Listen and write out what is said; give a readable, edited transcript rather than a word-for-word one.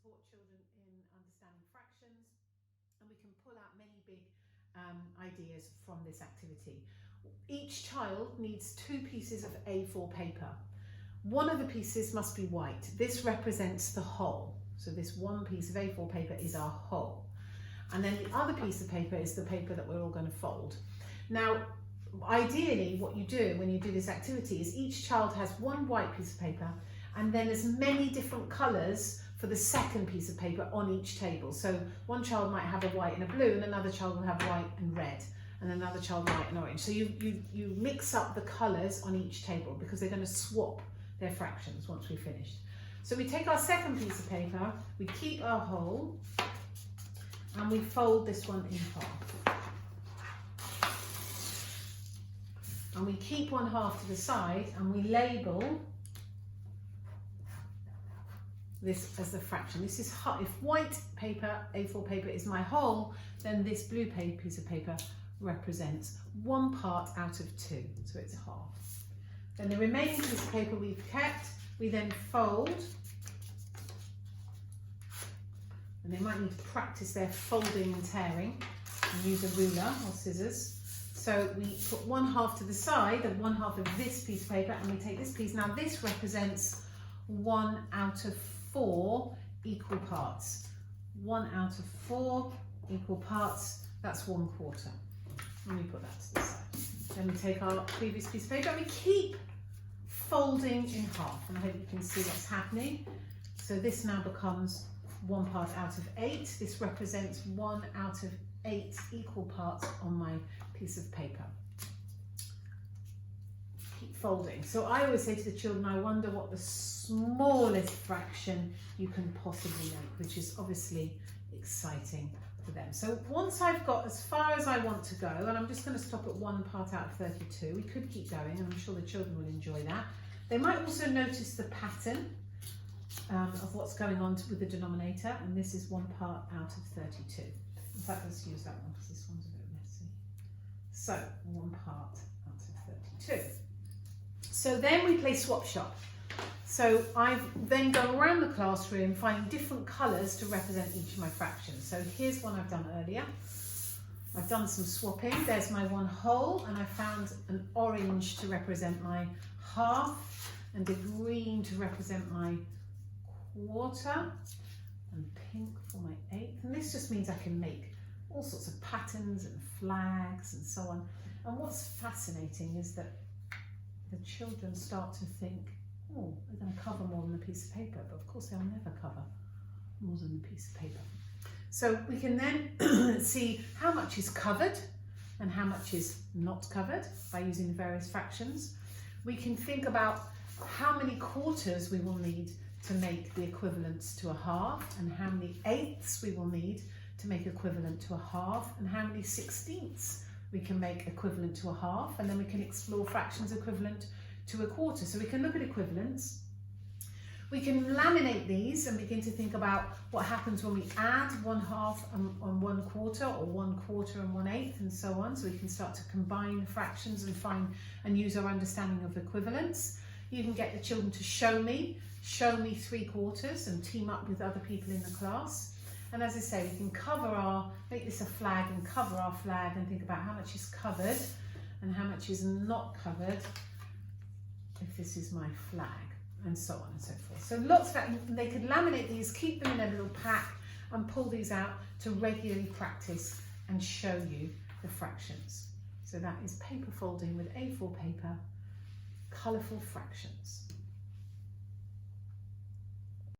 support children in understanding fractions, and we can pull out many big ideas from this activity. Each child needs 2 pieces of A4 paper. One of the pieces must be white. This represents the whole. So this one piece of A4 paper is our whole. And then the other piece of paper is the paper that we're all going to fold. Now, ideally, what you do when you do this activity is each child has one white piece of paper and then as many different colours for the second piece of paper on each table. So one child might have a white and a blue, and another child will have white and red, and another child white and orange. So you mix up the colours on each table because they're going to swap their fractions once we've finished. So we take our second piece of paper, we keep our whole, and we fold this one in half. And we keep one half to the side, and we label this as the fraction. This is if white paper, A4 paper, is my whole, then this blue piece of paper represents 1 part out of 2, so it's half. Then the remaining piece of paper we've kept, we then fold, and they might need to practice their folding and tearing and use a ruler or scissors. So we put 1 half to the side and 1 half of this piece of paper, and we take this piece. Now this represents 1 out of 4 equal parts. 1 out of 4 equal parts, that's 1/4. And we put that to the side. Then we take our previous piece of paper and we keep folding in half. And I hope you can see what's happening. So this now becomes 1 part out of 8. This represents 1 out of 8 equal parts on my piece of paper. Keep folding. So I always say to the children, I wonder what the smallest fraction you can possibly make, which is obviously exciting for them. So once I've got as far as I want to go, and I'm just going to stop at 1 part out of 32, we could keep going, and I'm sure the children will enjoy that. They might also notice the pattern of what's going on with the denominator, and this is 1 part out of 32. In fact, let's use that one because this one's a bit messy. So 1 part out of 32. So then we play swap shop. So I then go around the classroom finding different colours to represent each of my fractions. So here's one I've done earlier. I've done some swapping. There's my 1 whole, and I found an orange to represent my half and a green to represent my 1/4 and pink for my 1/8. And this just means I can make all sorts of patterns and flags and so on. And what's fascinating is that the children start to think, oh, they're going to cover more than a piece of paper, but of course they'll never cover more than a piece of paper. So we can then see how much is covered and how much is not covered by using the various fractions. We can think about how many quarters we will need to make the equivalents to a half, and how many 1/8ths we will need to make equivalent to a half, and how many 1/16ths we can make equivalent to a half, and then we can explore fractions equivalent to a quarter. So we can look at equivalents. We can laminate these and begin to think about what happens when we add 1/2 and 1/4, or 1/4 and 1/8, and so on. So we can start to combine fractions and find and use our understanding of equivalence. You can get the children to show me 3/4 and team up with other people in the class. And as I say, we can make this a flag and cover our flag and think about how much is covered and how much is not covered if this is my flag, and so on and so forth. So lots of that. They could laminate these, keep them in a little pack, and pull these out to regularly practice and show you the fractions. So that is paper folding with A4 paper, colourful fractions.